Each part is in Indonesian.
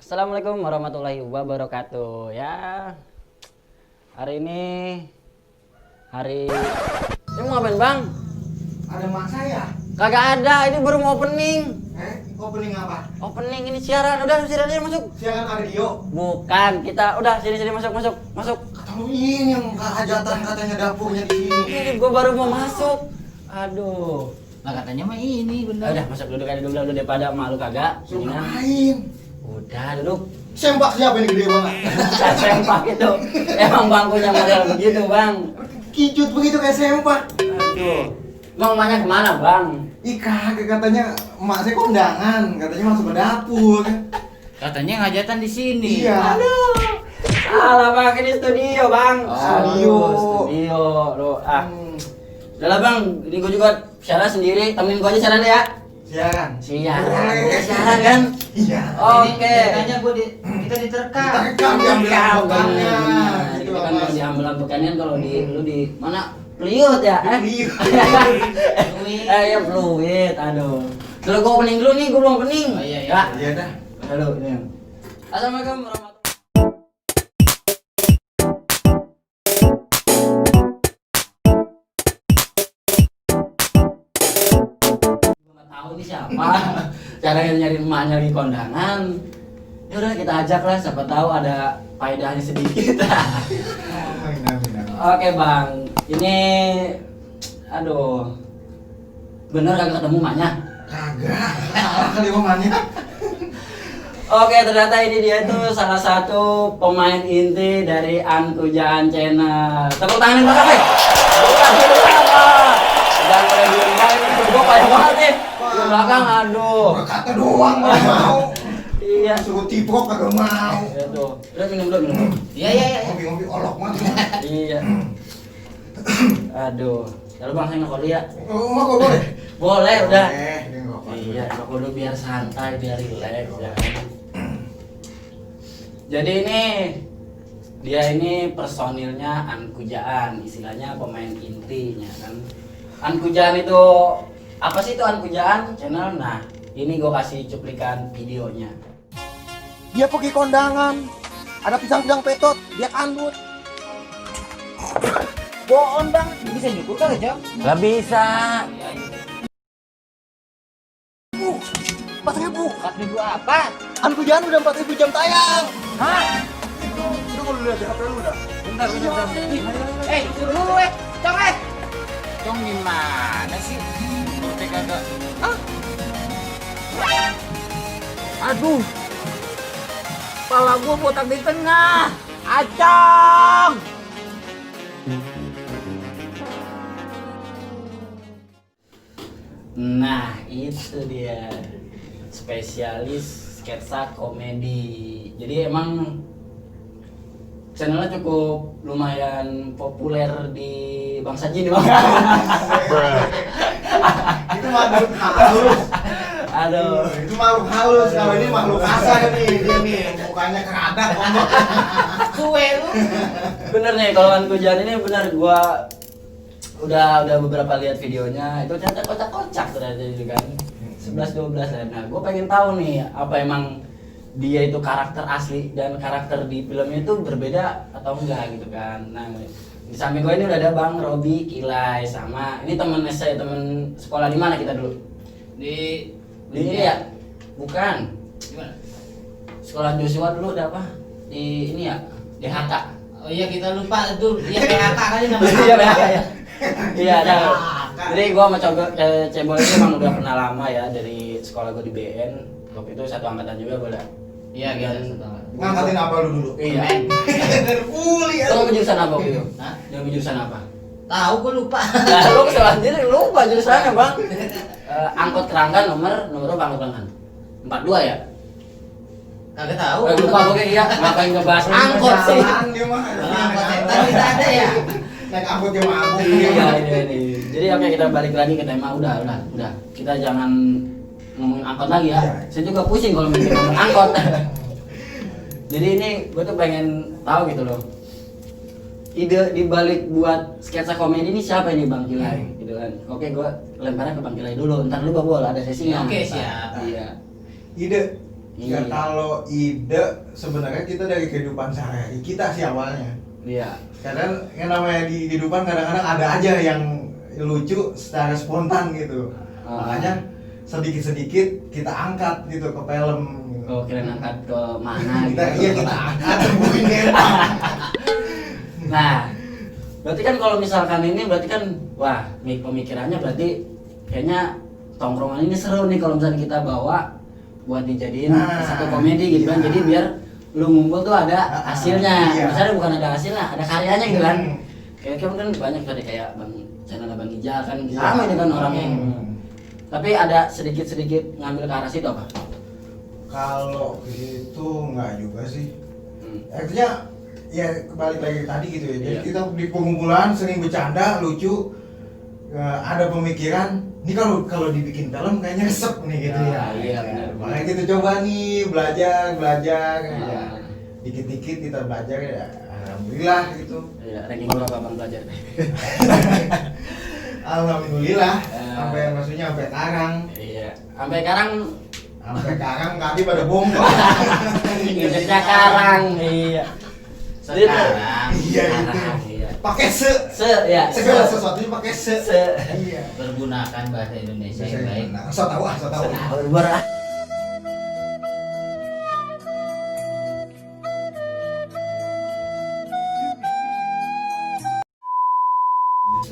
Assalamualaikum warahmatullahi wabarakatuh. Ya, hari ini ini mau ngapain bang? Ada mak saya. Kagak ada, ini baru mau opening. Opening apa? Opening ini siaran, udah siaran aja masuk. Siaran radio. Bukan, kita udah sini masuk. Kamu ini yang hajatan katanya dapurnya di sini. Ini gua baru mau masuk. Aduh. Nah katanya mah ini bener. Udah masuk duduk aja dulu daripada malu kagak. Suruh Mendingan. main. Udah duduk. Sempak siapa ini gede banget? Sempak itu. Emang bangkunya model begitu bang. Kicut begitu kayak sempak. Aduh. Bang emaknya kemana bang? Ih kagak, katanya emak saya kondangan, katanya masuk ke dapur. Katanya ngajatan di sini. Iya. Aduh. Salah bang, ini studio bang. Studio. Studio. Loh, Udah lah bang, ini gue juga siaran sendiri. Temenin gue aja siaran ya. Siaran. Siaran. Siaran kan? Iya. Oke. Katanya kita diterkam. Kita diambil ambekannya. Itu kan kalau diambil ambekannya kalau lu di mana? Fluid ya? Ya fluid. Aduh. Kalau gue opening dulu nih, gue belum opening. Oh, iya. Ya. Iya dah. Halo. Ini. Assalamualaikum warahmatullahi. Tahu nih siapa? Cara nyari emaknya lagi kondangan. Ya udah kita ajak lah, siapa tahu ada faedahnya sedikit. Oke bang, ini aduh, bener kagak ketemu emaknya? Kagak. Salah kali omongannya. Oke, ternyata ini dia tuh salah satu pemain inti dari Ankujaan Channel. Tepuk tangan yang belakang, jangan boleh diundang, ini berdua payah banget nih. Di belakang, aduh. Kata doang nggak mau. Iya. Suruh tiprok kagak mau. Iya tuh. Udah minum dulu, minum. Iya. Ngopi-ngopi olok banget. Iya. Aduh. Lalu bang saya ngerokok dulu ya. Oh, kok boleh? Boleh, udah. Dia ngerokok. Iya, rokok dulu biar santai, biar rileks ya. Jadi dia ini personilnya Ankujaan, istilahnya pemain intinya kan. Ankujaan itu apa sih itu Ankujaan Channel? Nah, ini gue kasih cuplikan videonya. Dia pergi kondangan, ada pisang-pisang petot, dia kandut. Bohong bang. Bisa nyukur kagak jam? Gak bisa. Pas ribu. 4.000 apa? Ankujaan udah 4.000 jam tayang. Hah? Itu kalau lihat di HP lu udah. Bentar. Suruh dulu Cong Cong gimana sih? Kurtek kagak. Aduh. Kepala gua botak di tengah. Acong. Nah, itu dia spesialis sketsa komedi. Jadi emang channelnya cukup lumayan populer di bangsa jin bang. Itu makhluk halus. Aduh. Itu makhluk halus. Kalau ini makhluk kasar nih. Dia nih mukanya keradak. Suwe lu. Bener nih kalau Ankujaan ini bener gua udah beberapa lihat videonya, itu ternyata kocak-kocak ternyata itu kan 11-12 lah. Nah gue pengen tahu nih apa emang dia itu karakter asli dan karakter di filmnya itu berbeda atau enggak gitu kan. Nah di samping gue ini udah ada Bang Robi Kilai sama ini temen saya, temen sekolah di mana kita dulu? Di Ini ya? Bukan. Gimana? Sekolah Joshua dulu ada apa? Di ini ya? Di HK. Oh iya kita lupa itu. Iya PHK kali namanya. Iya PHK ya. Iya, nah, jadi gua sama Cebol ini emang udah pernah lama ya dari sekolah gua di BN. Waktu itu satu angkatan juga boleh. Iya Dan Ngangkatin apa lu dulu? iya. Uli ya. Kamu jurusan apa waktu itu? Hah? Yang jurusan apa? Tahu gua lupa. Nah, lu kesalahan diri lupa jurusannya, Bang. Angkot keranggan nomor berapa angkot keranggan? 42 ya? Kagak tahu. Lupa pokoknya iya, ngapain ngebahas angkot sih? Jalan dia mah. Angkot setan kita ada ya. Naik angkot dia mabuk. Iya, ini. Jadi oke kita balik lagi ke tema udah. Kita jangan ngomongin angkot lagi ya. Iya. Saya juga pusing kalau ngomongin angkot. Jadi ini gue tuh pengen tahu gitu loh. Ide dibalik buat sketsa komedi ini siapa ini Bang Kilai gitu kan. Oke gue lemparnya ke Bang Kilai dulu, ntar lu bawa ada sesinya. Oke, siap. Iya. Ide Ya kalau ide sebenarnya kita dari kehidupan sehari-hari kita sih awalnya. Iya. Kadang yang namanya di kehidupan kadang-kadang ada aja yang lucu secara spontan gitu. Makanya sedikit-sedikit kita angkat gitu ke film. Gitu. Oh, kira angkat ke mana Kita gitu. kita angkat mungkin nembak. Nah, berarti kan kalau misalkan ini berarti kan wah, pemikirannya berarti kayaknya tongkrongan ini seru nih kalau misalnya kita bawa buat dijadiin satu komedi gitu kan. Jadi biar lu ngumpul tuh ada hasilnya. Iya. Misalnya bukan ada hasilnya, ada karyanya gitu kan. Kayak kan banyak tadi kayak Bang channel Bang Ijal kan sama itu kan orangnya. Tapi ada sedikit-sedikit ngambil ke arah situ apa? Kalau itu enggak juga sih. Artinya ya balik lagi tadi gitu ya. Jadi Iya. kita di pengumpulan sering bercanda, lucu, ada pemikiran. Ini kalau dibikin film kayaknya resep nih gitu ya. Iya, benar. Makanya kita coba nih belajar. Ya. Ah. Dikit-dikit kita belajar ya. Alhamdulillah gitu. Iya, ranking berapa Bang belajar? Alhamdulillah. Maksudnya sampai karang. Iya. Sampai sekarang Sampai karang kaki pada bongkar. ngejeknya karang. Iya. Sekarang Iya itu. Iya. Pakai Ya. segala sesuatunya pakai se. Iya. pergunakan bahasa Indonesia yang baik. Nah, so tahu. Berah.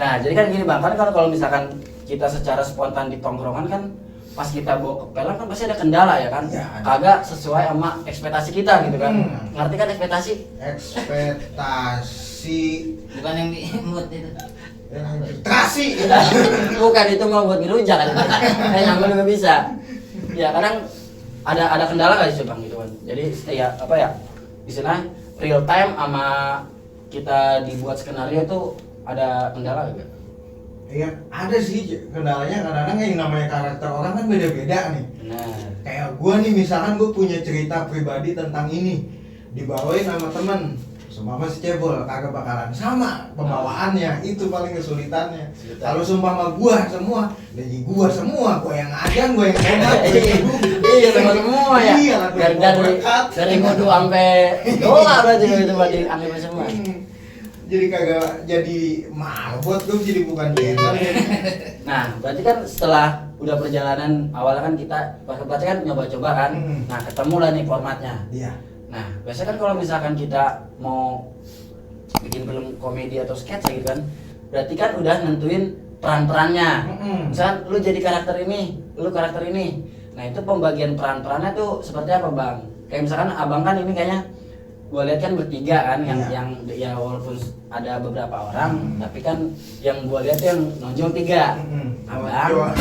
Nah, jadi kan gini Bang, kan kalau misalkan kita secara spontan di tongkrongan kan pas kita bawa ke film kan pasti ada kendala ya kan? Iya, ada. Kagak sesuai sama ekspektasi kita gitu kan. Ngerti kan ekspektasi? Ekspektasi Bukan yang diimut itu. terasi. Bukan, itu mau buat ngerujak kan. Nyambel juga bisa. Ya kadang ada kendala nggak sih Bang gitu kan. Jadi ya apa ya? Istilahnya real time sama kita dibuat skenario itu ada kendala gak? Iya, ada sih kendalanya. Kadang-kadang yang namanya karakter orang kan beda-beda nih. Nah, Kayak gua nih misalkan gua punya cerita pribadi tentang ini, dibawain sama temen, sumpah si cebol kagak bakalan sama pembawaannya. Itu paling kesulitannya. Kalau sumpah sama gua semua gua yang ngajan, gua yang hemat, gua yang duduk. iya semua ya. Iya, dari ngudu sampai doa berarti itu buat dianggap semua. Jadi kagak jadi marbot, gua jadi bukan channel. Nah, berarti kan setelah udah perjalanan awalnya kan kita pas kan nyoba-coba kan. Nah, ketemu lah nih formatnya. Iya. Nah, biasanya kan kalau misalkan kita mau bikin film komedi atau sketch gitu kan, berarti kan udah nentuin peran-perannya. Misalkan lu jadi karakter ini, lu karakter ini. Nah, itu pembagian peran-perannya tuh seperti apa, Bang? Kayak misalkan Abang kan ini kayaknya gua lihat kan bertiga kan, yang ya walaupun ada beberapa orang, tapi kan yang gua lihat yang nonjol 3. Abang.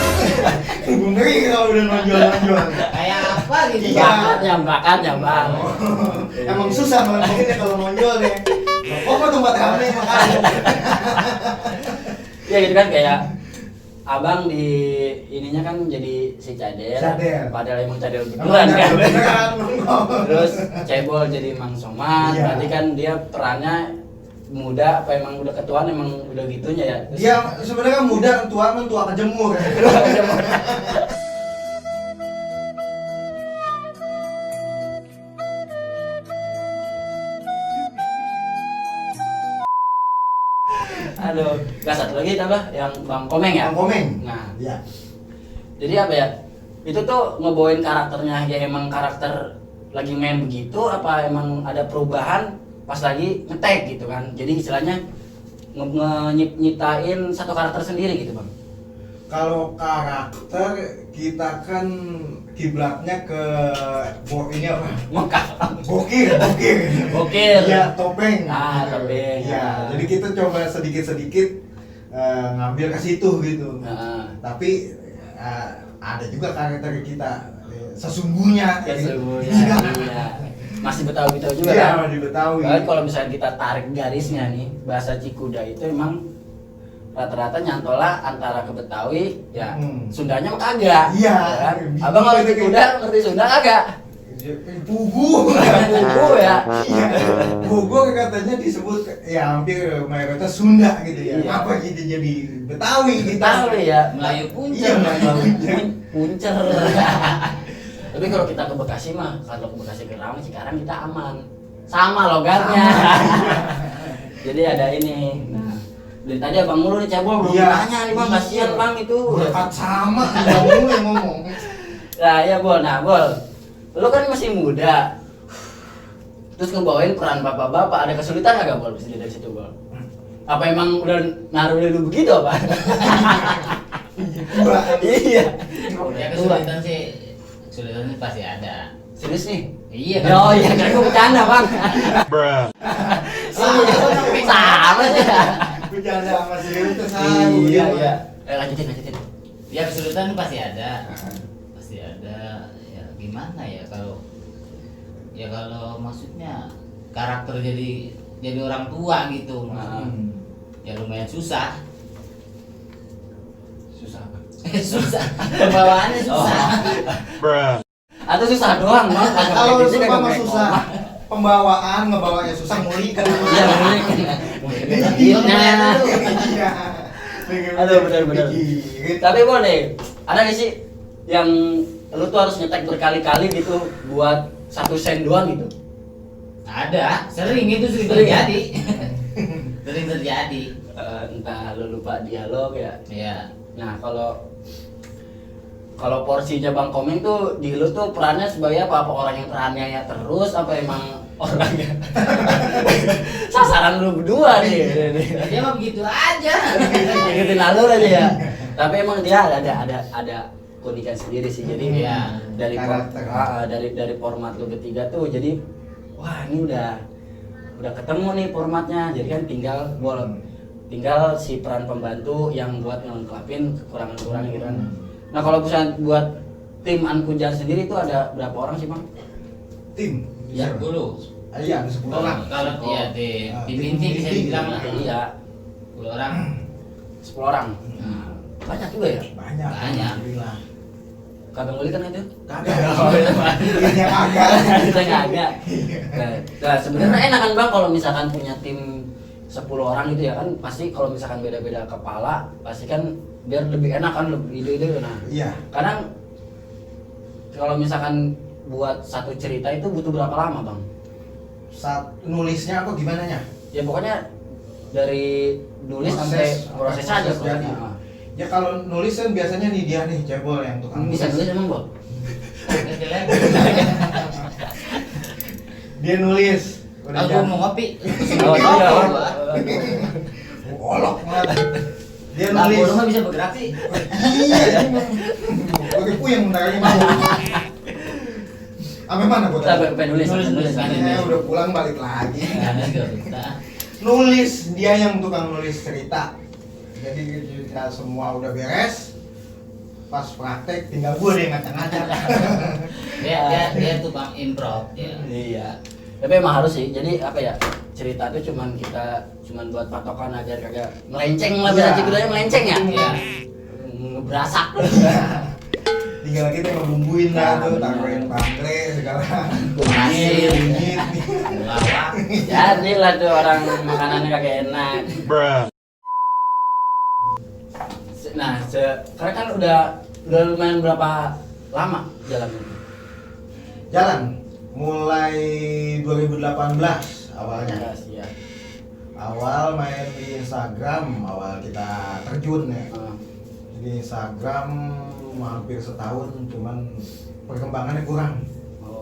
Ngeri kalau udah nonjol. Kayak apa gitu? Iya. Bakatnya Bang. Emang susah ngelakuinnya kalau nonjol deh. Oh, kok tempat rame makanya. Ya gitu kan kayak Abang di ininya kan jadi si Cadel. Padahal emang Cadel beneran kan. Terus Cebol jadi Mang Somad. Iya. Berarti kan dia perannya muda apa emang udah ketuaan emang udah gitunya ya. Terus Dia sebenarnya muda, tua kejemur. aduh, gak satu lagi tambah yang Bang Komeng ya. Bang Komeng. Nah, Iya. jadi apa ya? Itu tuh ngebawain karakternya ya emang karakter lagi main begitu apa emang ada perubahan pas lagi nge-tag gitu kan. Jadi istilahnya nyiptain satu karakter sendiri gitu, Bang. Kalau karakter kita kan kiblatnya ke ini apa? Mekah. Bokir. Bokir. Iya, topeng. Topeng. Iya, jadi kita coba sedikit-sedikit ngambil ke situ gitu. Tapi ada juga karakter kita sesungguhnya. Iya. Masih Betawi-Betawi juga Iya, kan? masih Betawi. Kan kalau misalnya kita tarik garisnya nih, bahasa Cikuda itu emang rata-rata nyantola antara ke Betawi, ya Sundanya mah kagak. Iya. Ya kan? Abang kalau Cikuda ngerti Sunda kagak? Pugu. Pugu ya. Iya. Pugu katanya disebut ya hampir mayoritas Sunda gitu ya. Iya. Apa gitu jadi Betawi kita. Betawi ya. Melayu Iya, puncer. Melayu puncer. Puncer. Tapi kalau kita ke Bekasi mah, kalau ke Bekasi ke Rawang Cikarang kita aman. Sama logatnya. Jadi ada ini. Nah, dari tadi abang mulu nih cebol belum Iya. tanya nih bang, kasihan bang itu. Dekat sama, nggak boleh ngomong. Nah ya Bol, nah Bol, lu kan masih muda. Terus ngebawain peran bapak-bapak, ada kesulitan nggak Bol bisa dari situ Bol? Apa emang udah naruh dulu begitu apa? Iya. Ya kesulitan sih, kesulitan sih pasti ada. Serius nih? Iya kan? Oh iya, kira gue bercanda bang. Sama sih. Bercanda sama serius tuh Iya iya. Lanjutin. Ya kesulitan pasti ada. Pasti ada. Ya gimana ya kalau maksudnya karakter jadi orang tua gitu. Nah. Ya lumayan susah. Susah apa? Susah. Pembawaannya susah. Atau susah doang bang? Kalau sumpah mah susah, pembawaan ngebawanya susah, ngulik kan. Iya ngulik. Iya. Iya. Aduh benar-benar. Dikit. Tapi boleh, ada nggak sih yang lu tuh harus nyetek berkali-kali gitu buat 1 sen doang gitu? Ada, sering Sering. terjadi. Sering terjadi. Entah lu lupa dialog ya. Iya. Nah kalau porsinya Bang Komeng tuh di lu tuh perannya sebagai apa orang yang teraniaya terus apa emang orangnya sasaran lu berdua nih. Dia mah begitu aja. Ngikutin alur aja ya. Tapi emang dia ada keunikan sendiri sih. Jadi Iya. dari format lu bertiga tuh jadi wah ini udah ketemu nih formatnya. Jadi kan tinggal si peran pembantu yang buat ngelengkapin kekurangan-kekurangan gitu kan. Nah kalau misalnya buat tim Ankujan sendiri itu ada berapa orang sih Bang? Tim. Ya, 10. Iya, ada 10 orang. Kalau iya tim inti bisa dibilang lah. Iya, 10 orang. 10 orang. Nah, banyak juga ya? Banyak. Banyak. Alhamdulillah. Kagak nguli kan itu? Kagak. Iya kagak. Kita kagak. Nah, sebenarnya enak kan Bang kalau misalkan punya tim 10 orang gitu ya kan pasti kalau misalkan beda-beda kepala pasti kan biar lebih enak kan lebih ide-ide. Nah, Iya. kadang kalau misalkan buat satu cerita itu butuh berapa lama Bang? Saat nulisnya apa gimana nya? Ya pokoknya dari nulis sampai proses aja jadi. prosesnya. Ya kalau nulis kan biasanya nih dia nih cebol yang tukang Bisa nulis emang Bang? Jelek. Dia nulis. Udah Aku mau ngopi. Oh iya. Olok banget. Dia Lampu nulis. rumah bisa bergerak sih. Iya. Pakai puyeng bentar lagi mau. Apa mana buat? Sampai nulis. Saya udah pulang balik lagi. Ada juga bisa. Nulis, dia yang tukang nulis cerita. Jadi cerita semua udah beres. Pas praktek tinggal gue deh ngacak-ngacak. Dia tukang improv ya. Iya. Tapi emang harus sih. Jadi apa ya? Cerita itu cuman buat patokan agar kagak melenceng lah Iya. biasa ceritanya melenceng ya. Iya. Ngeberasak. Tinggal kita ngebumbuin dah Nah, tuh, bener. taruhin bangkle segala. Pasir. Kunyit. Lawak. Jadilah tuh orang makanannya kagak enak. Nah, sekarang kan udah lumayan berapa lama jalan itu? Jalan mulai 2018 awalnya. Ya. Awal main di Instagram, awal kita terjun ya. Di Instagram hampir setahun, cuman perkembangannya kurang.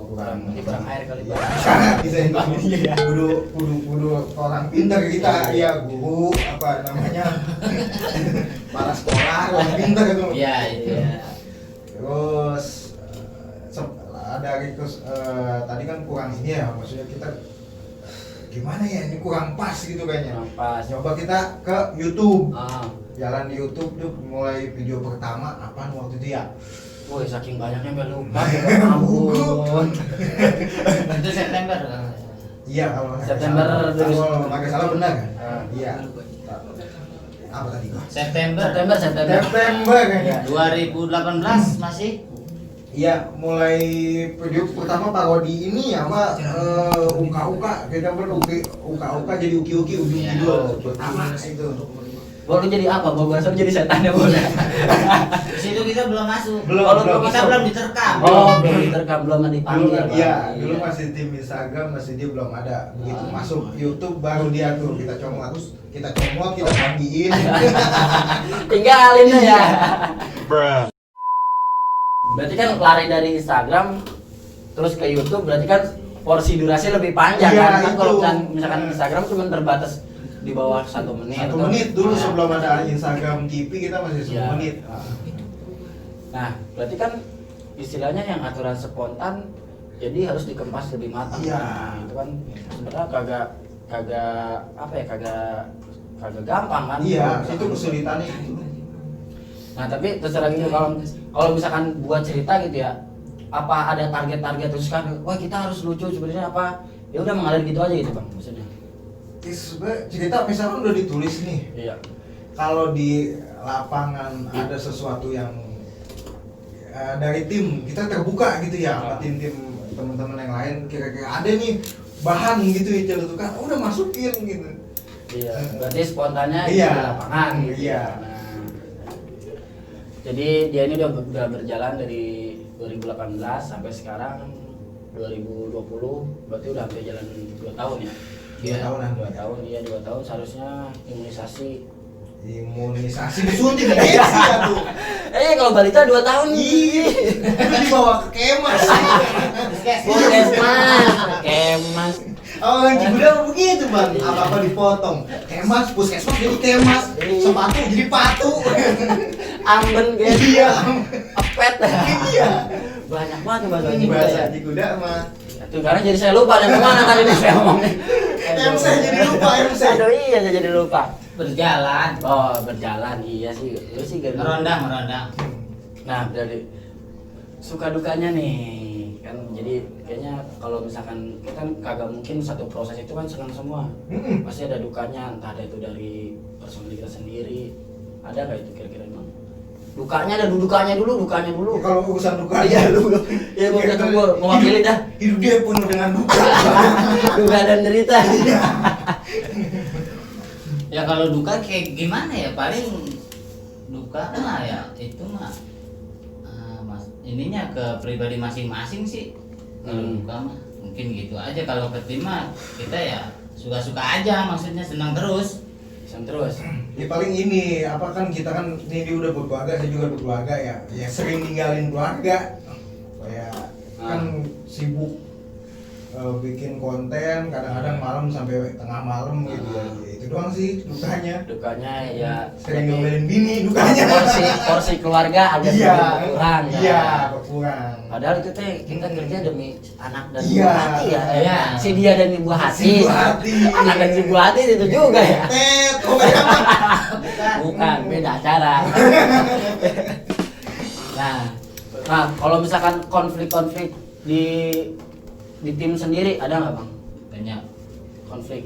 Ini kurang air kali Ya, Bang. sangat bisa ini. Kudu orang pintar kita, ya guru apa namanya, kepala sekolah orang pintar itu. Iya, iya. Terus ada request tadi kan kurang ini ya, maksudnya kita gimana ya, ini kurang pas gitu kayaknya. Kurang pas. Coba kita ke YouTube. Ah, Jalan di YouTube tuh mulai video pertama apaan waktu itu ya? woi saking banyaknya gue lupa. Ya ampun. Itu September. Iya kalau nggak September salah. terus. Kalau nggak salah benar kan? Ah. Iya. Apa tadi gua? September September kayaknya. 2018 masih. Iya, mulai video pertama parodi ini ya apa uka-uka, kita uka-uka jadi uki-uki ujung Iya. judul pertama itu. Baru jadi apa? Baru masuk jadi setan ya boleh. Di situ kita belum masuk. Belum Kita masuk. belum diterkam. Oh, belum diterkam, belum dipanggil. Dulu, Bang. iya, dulu masih tim Instagram, masih dia belum ada. Begitu masuk YouTube baru dia tuh kita comot, kita panggiin. Tinggalin ya. Berarti kan lari dari Instagram terus ke YouTube, berarti kan porsi durasi lebih panjang Iya, kan? Kan kalau itu. misalkan Instagram cuma terbatas di bawah 1 menit. 1 atau- menit dulu Nah. sebelum ada Instagram TV kita masih 1 Iya. menit. Nah, berarti kan istilahnya yang aturan spontan jadi harus dikemas lebih matang. Iya. Nah, itu kan sebenarnya kagak apa ya, kagak gampang kan? Iya, Kalau itu misalkan- kesulitannya itu. Nah, tapi terserah gitu kalau misalkan buat cerita gitu ya, apa ada target-target terus kan, wah kita harus lucu sebenarnya apa? Ya udah mengalir gitu aja gitu, Bang, maksudnya. Sebenarnya cerita misalkan udah ditulis nih. Iya. Kalau di lapangan ada sesuatu yang dari tim kita terbuka gitu ya sama tim-tim teman-teman yang lain, kira-kira ada nih bahan gitu ya celutukan, udah masukin gitu. Iya, berarti spontannya Iya. di lapangan gitu. Iya. Nah, jadi dia ini udah berjalan dari 2018 sampai sekarang 2020, berarti udah hampir jalan 2 tahun ya. 2 tahunan. 2 tahun, iya 2 tahun seharusnya imunisasi. disuntik sih ya tuh. Kalau balita 2 tahun nih. Itu dibawa ke kemas. Kemas. Oh, yang Cibuda begitu bang, apa-apa dipotong. Kemas, puskesmas jadi kemas, sepatu jadi patu. Amben guys. Iya. Apet. Iya. Banyak banget tuh bahasa Cikuda Bahasa ya. Cikuda mah. Tuh karena jadi saya lupa dan kemana tadi nih saya ngomongnya. MC jadi lupa, MC. Aduh iya saya jadi lupa. Berjalan. Oh berjalan, iya sih. Lu sih gak Merondang. Nah dari suka dukanya nih kan, jadi kayaknya kalau misalkan kita kan kagak mungkin satu proses itu kan senang semua. Pasti ada dukanya, entah ada itu dari personil kita sendiri. Ada nggak itu kira-kira emang? Dukanya ada dukanya dulu. Kalau urusan duka Iya lu. Ya gua udah tunggu mewakili dah. Hidup dia penuh dengan duka. Duka dan derita. Ya kalau duka kayak gimana ya, paling duka mah ya itu mah ininya ke pribadi masing-masing sih. Kalau duka mah mungkin gitu aja. Kalau ke tim mah kita ya suka-suka aja, maksudnya senang terus. Terus. Ya paling ini, apa kan kita kan ini dia udah berkeluarga, saya juga berkeluarga ya. Ya sering ninggalin keluarga. Kayak kan sibuk bikin konten, kadang-kadang malam sampai tengah malam gitu ya. Itu doang sih dukanya. Dukanya ya Sering ngomelin bini dukanya. porsi keluarga agak Iya, sedikit berkurang ya. iya, berkurang. Padahal itu teh kita kerja demi anak dan Iya, buah hati ya. iya. Si dia dan ibu hati. Si buah hati. Anak dan si buah hati itu juga ya. Tet, oh mereka mah. Bukan, beda cara. Nah, kalau misalkan konflik-konflik di tim sendiri ada nggak bang? Banyak. Konflik.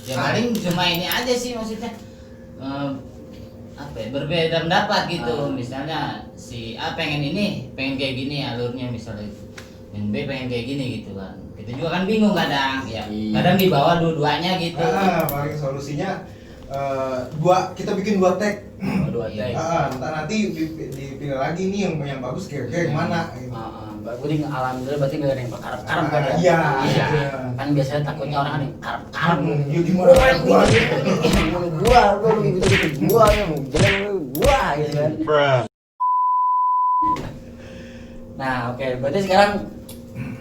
Ya paling cuma ini aja sih, maksudnya apa ya, berbeda pendapat gitu. Misalnya si A pengen kayak gini alurnya, misalnya yang B pengen kayak gini gitu kan. Kita juga kan bingung kadang ya. Iya. Kadang dibawa dua-duanya gitu. Paling solusinya kita bikin 2 tag. Dua tag. Ntar nanti dipilih lagi nih yang bagus kira-kira yang mana gitu. Gue alhamdulillah berarti gak ada yang berkarep-karep kan ya? Iya. Kan biasanya takutnya orang ada yang karep-karep. Ya gimana gua? Gua lu gitu gua ya, jangan gua gitu kan. Nah, oke, berarti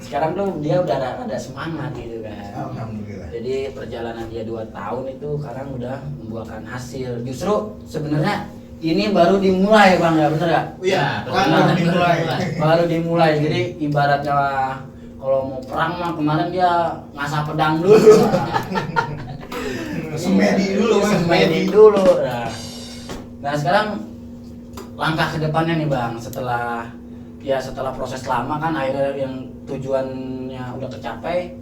sekarang tuh dia udah ada semangat gitu kan. Alhamdulillah. Jadi perjalanan dia 2 tahun itu sekarang udah membuahkan hasil. Justru sebenarnya ini baru dimulai bang ya, bener gak? Iya, betul. baru dimulai. Baru dimulai, jadi ibaratnya kalau mau perang mah kemarin dia ngasah pedang dulu. Semedi dulu, Mas. Semedi dulu. Nah sekarang langkah kedepannya nih bang, setelah proses lama kan akhirnya yang tujuannya udah tercapai,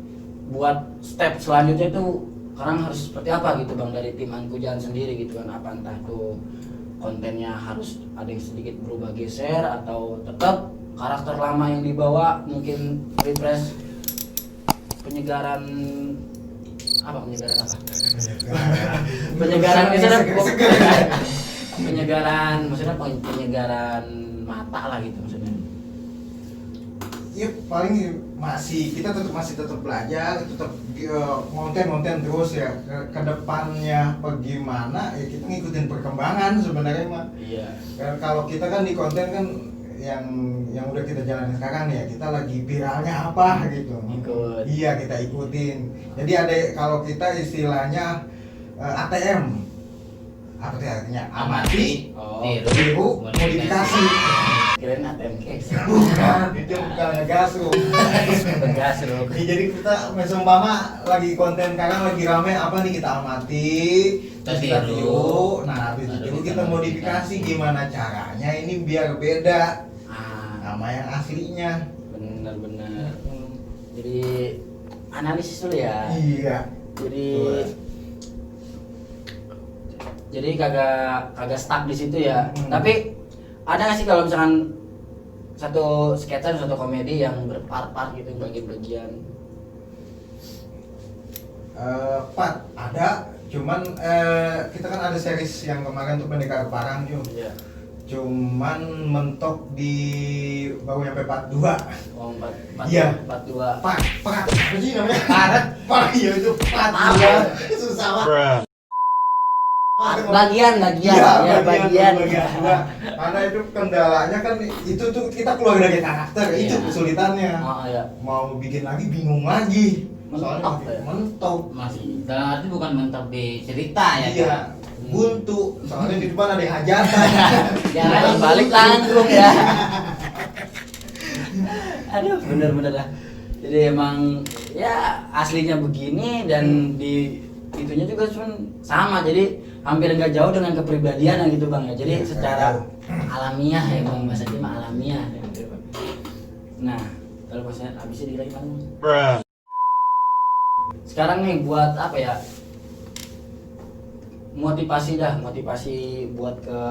buat step selanjutnya itu sekarang harus seperti apa gitu bang dari tim Ankujan sendiri gitu kan? Apa entah tuh kontennya harus ada yang sedikit berubah geser atau tetap karakter lama yang dibawa, mungkin refresh penyegaran apa penyegaran apa? Penyegaran misalnya penyegaran maksudnya penyegaran mata lah gitu maksudnya. Ya paling kita masih tetap belajar, tetap konten terus ya ke depannya bagaimana ya kita ngikutin perkembangan sebenarnya mah. Iya. Kalau kita kan di konten kan yang udah kita jalanin sekarang ya kita lagi viralnya apa gitu. Ikut. Iya kita ikutin. Jadi ada kalau kita istilahnya ATM. Apa itu artinya? Amati, Oh. tiru, modifikasi. Kirain ATM case. Bukan, itu bukannya gasuk. Tegas loh. Jadi kita seumpama lagi konten sekarang lagi rame apa nih kita amati, terus kita tiru. Nah habis itu kita modifikasi gimana caranya ini biar beda sama yang aslinya. Benar-benar. Jadi analisis dulu ya. Iya. Jadi kagak stuck di situ ya. Hmm. Tapi ada nggak sih kalau misalkan satu sketsa satu komedi yang berpart-part gitu bagian-bagian? Pat ada, cuman kita kan ada series yang kemarin tuh Pendekar Parang juga. Iya. Cuman mentok di baru nyampe part 2. Oh, 4 Iya. 42. Pak, apa sih namanya? Parat. Iya itu part Apa? 2. Susah banget. Bagian. Iya, Ya, bagian. dua. Karena itu kendalanya kan itu tuh kita keluar dari karakter, itu Iya. kesulitannya. Oh, iya. Mau bikin lagi bingung lagi. Mentok Soalnya ya? mentok. Masih dalam arti bukan mentok di cerita ya. Iya, buntu. Soalnya di depan ada yang hajatan. Jangan balik tanggung ya. Aduh, bener-bener lah. Jadi emang ya aslinya begini dan di itunya juga sama. Jadi hampir nggak jauh dengan kepribadian gitu bang ya. Jadi Iya, secara jauh. alamiah ya bang, bahasanya mah alamiah. Gitu, Bang. Nah, kalau maksudnya habisnya di lagi bang. Sekarang nih buat apa ya? Motivasi buat ke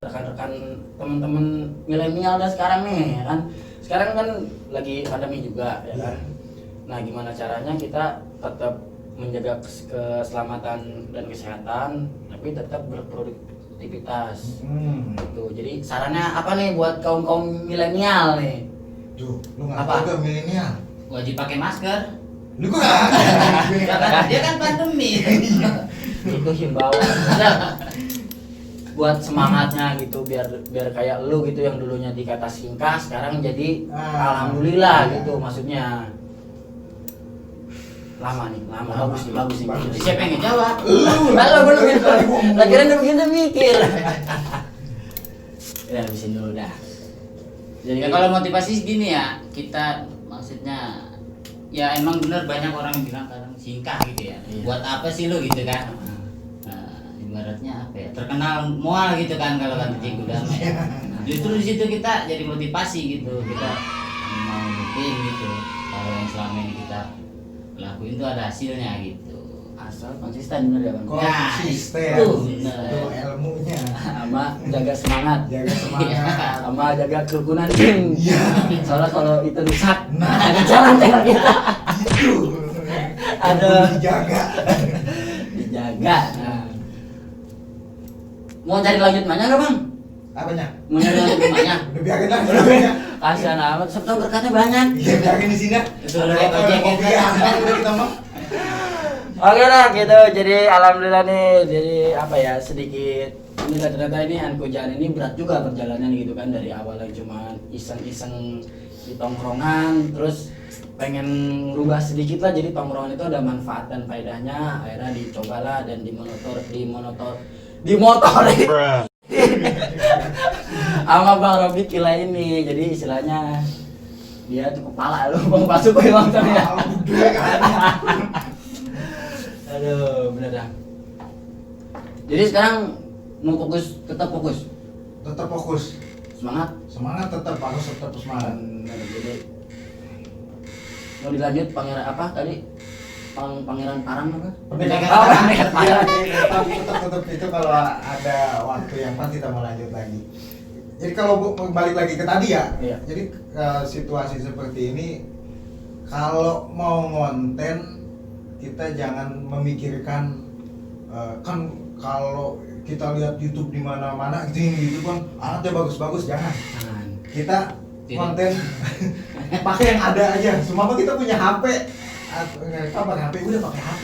rekan-rekan teman-teman milenial dan sekarang nih ya kan. Sekarang kan lagi pandemi juga ya kan. Nah, gimana caranya kita tetap menjaga keselamatan dan kesehatan tapi tetap berproduktivitas. Gitu. Jadi sarannya apa nih buat kaum milenial nih? Tuh, lu nggak Apa? tahu gak milenial? Wajib pakai masker. Lu kok nggak? Karena dia kan pandemi. Itu himbauan. Maksudnya buat semangatnya gitu biar kayak lu gitu yang dulunya dikata singkah sekarang jadi alhamdulillah iya. gitu maksudnya. Lama bagus nih. Siapa yang ngejawab? Kalau belum gitu. Lagi udah begini mikir. Ya habisin dulu dah. Jadi Ya kalau motivasi gini ya, kita maksudnya ya emang bener banyak orang yang bilang kadang singkah gitu ya. Iya. Buat apa sih lu gitu kan? Nah, ibaratnya apa ya? Terkenal mual gitu kan kalau kata Cikgu Dama ya. Justru di situ kita jadi motivasi gitu. Kita mau bikin gitu. Kalau yang selama ini kita lakuin itu ada hasilnya gitu. asal konsisten bener ya bang. Konsisten. itu Itu bener. ilmunya. Sama jaga semangat. Jaga semangat. Sama jaga kerukunan tim. Iya. Soalnya kalau itu rusak, Nah. ada jalan tengah kita. Itu. Ada. Perlu dijaga. Dijaga. Nah. Mau cari lanjut mana nggak bang? Apanya? Mau cari lanjut mana? Udah biarin lah. Udah biarin. Kasihan amat, sebetulnya berkatnya banyak. Iya biarin di sini. Suruh naik ojek gitu. Udah kita mah. Oke lah gitu, jadi alhamdulillah nih, jadi apa ya sedikit ini ternyata ini Ankujan ini berat juga perjalanan gitu kan dari awal yang cuma iseng-iseng di tongkrongan, terus pengen rubah sedikit lah jadi tongkrongan itu ada manfaat dan faedahnya, akhirnya dicobalah dan dimotori sama Bang Robi Kila ini, jadi istilahnya dia tuh kepala lu Bang Pasukoy Bang ya. Aduh, bener dah. Jadi sekarang mau tetap fokus. Tetap fokus. Semangat. Semangat harus tetap semangat. Bener, jadi mau dilanjut pangeran apa tadi? Pangeran Parang apa? Pendekar Oh, Parang. Pendekar Parang. Tetap itu kalau ada waktu yang pas kita mau lanjut lagi. Jadi kalau balik lagi ke tadi ya, Iya. jadi situasi seperti ini kalau mau ngonten kita jangan memikirkan kan kalau kita lihat YouTube di mana-mana gitu kan alatnya bagus-bagus, jangan. Kita konten pakai yang ada aja. Semua kita punya HP. Kapan HP udah pakai HP.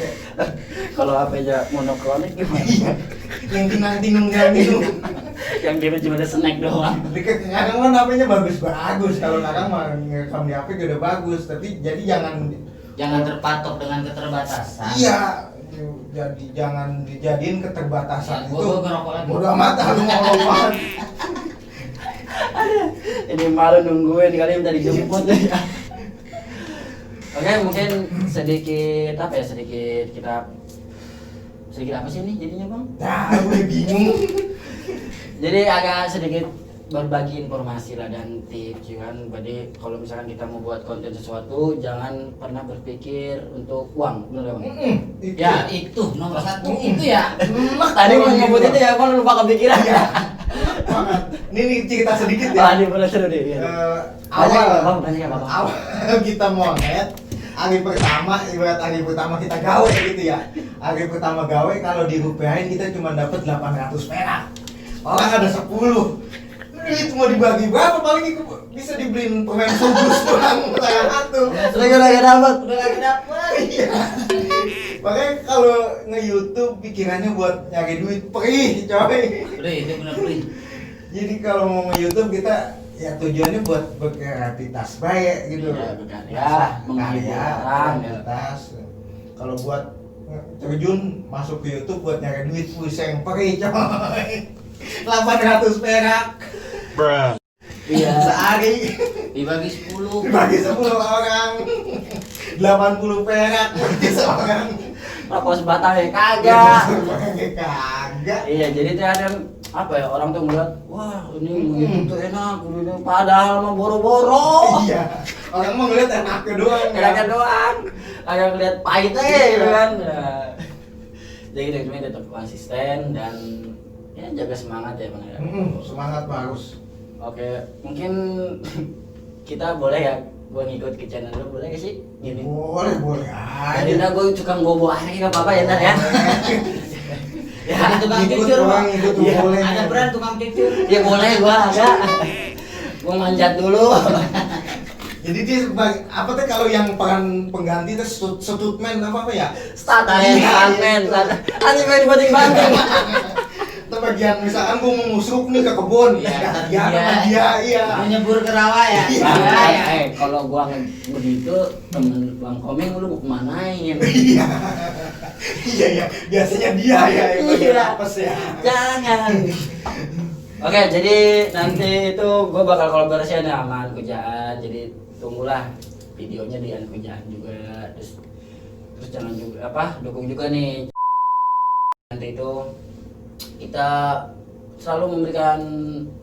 Kalau HP-nya monokronik gimana? Yang tinang-tinung ganti. Yang dia cuma ada snack doang. Kadang kan HP-nya bagus-bagus. Kalau kadang mah ngerekam di HP udah bagus, tapi jadi jangan terpatok dengan keterbatasan. Iya, jadi jangan dijadiin keterbatasan Ya, itu. gua ngerokok lagi. Bodoh amat, lu ngomong banget. Ini malu nungguin kali minta dijemput. Oke, mungkin sedikit apa ya, sedikit apa sih ini jadinya Bang? Nah, gue bingung. Jadi agak sedikit berbagi informasi lah dan tips ya kan. Jadi kalau misalkan kita mau buat konten sesuatu, jangan pernah berpikir untuk uang, benar Bang? Ya itu nomor satu itu ya. Tadi mau nyebut itu ya, Bang lupa kepikiran ya. Banget. Ini cerita sedikit ya. Ah, ini benar seru deh. Ya. Awal banyak Bang. awal kita monet hari pertama, ibarat hari pertama kita gawe gitu ya. Hari pertama gawe kalau dirupiahin kita cuma dapat 800 perak. Orang ada 10. Duit mau dibagi berapa paling bisa dibeliin permen subus doang satu. Udah lagi dapat. Iya. Makanya kalau nge-YouTube pikirannya buat nyari duit perih coy. Beli itu benar beli. Jadi kalau mau nge-YouTube kita ya tujuannya buat berkreativitas baik gitu. Iya, berkarya, menghibur orang, kreativitas. Kalau buat terjun masuk ke YouTube buat nyari duit pusing perih coy. 800 perak. Iya. Sehari Dibagi 10. dibagi 10 orang. 80 perak bagi seorang. Rokok sebatang ya kagak. Kagak. Iya, jadi tuh ada apa ya, orang tuh ngeliat, wah ini gitu tuh enak, ini padahal mah boro-boro. Iya. Orang mau ngeliat enaknya doang. Enaknya doang. Agak ngeliat pahitnya gitu kan. Ya. Jadi kita cuma tetap konsisten dan ya jaga semangat ya Bang ya. Semangat Pak, harus. Oke, mungkin kita boleh ya, gua ngikut ke channel lu boleh gak sih? Gini. Boleh Jadi aja. ntar gua tukang bobo air gak apa-apa ya ntar ya. Ya, ada tukang Ikut cucur, doang, Bang. ikut tuh Iya, boleh. Ada brand tukang cucur. Ya boleh gua ada. Gua manjat dulu. Jadi dia apa tuh kalau yang peran pengganti itu stuntman apa ya? Stuntman, anjing main dibanting-banting. Itu bagian misalkan gua mau musruk nih ke kebun, Iya, kata dia sama dia, iya. Mau nyebur ke rawa ya. Iya. Ya. Kalau gua begitu temen Bang Komeng lu mau kemanain? Iya, biasanya dia ya yang Iya. apes ya. Jangan. Oke, jadi nanti itu gue bakal kolaborasi sama Anku Jahat. Jadi tunggulah videonya di Anku Jahat juga. Terus jangan juga dukung juga nih. Nanti itu kita selalu memberikan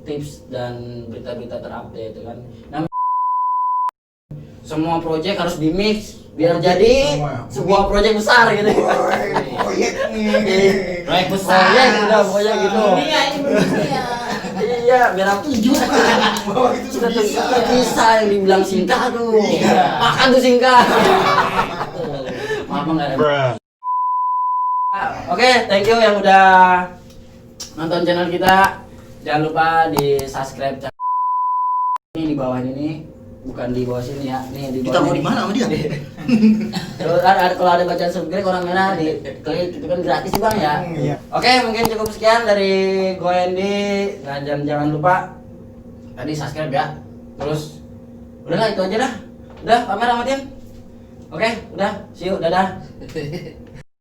tips dan berita-berita terupdate kan. Nah, semua proyek harus di mix biar jadi sebuah proyek besar gitu. Proyek nih. Proyek besar. Proyek gitu. Dunia ini berdunia. Iya, biar aku tujuh. Bahwa itu tuh Bisa yang dibilang singkat tuh. Iya. Makan tuh singkat. Maaf enggak ada. Oke, thank you yang udah nonton channel kita. Jangan lupa di subscribe channel ini di bawah ini. Bukan di bawah sini ya, nih di bawah. Kita mau di mana sama dia? Terus kalau ada bacaan subscribe orang merah di klik itu kan gratis sih Bang ya. Iya. Oke, mungkin cukup sekian dari gue Andy. Nah, jangan lupa tadi subscribe ya. Terus udahlah itu aja dah. Udah, kamera matiin. Oke, udah. See you, dadah.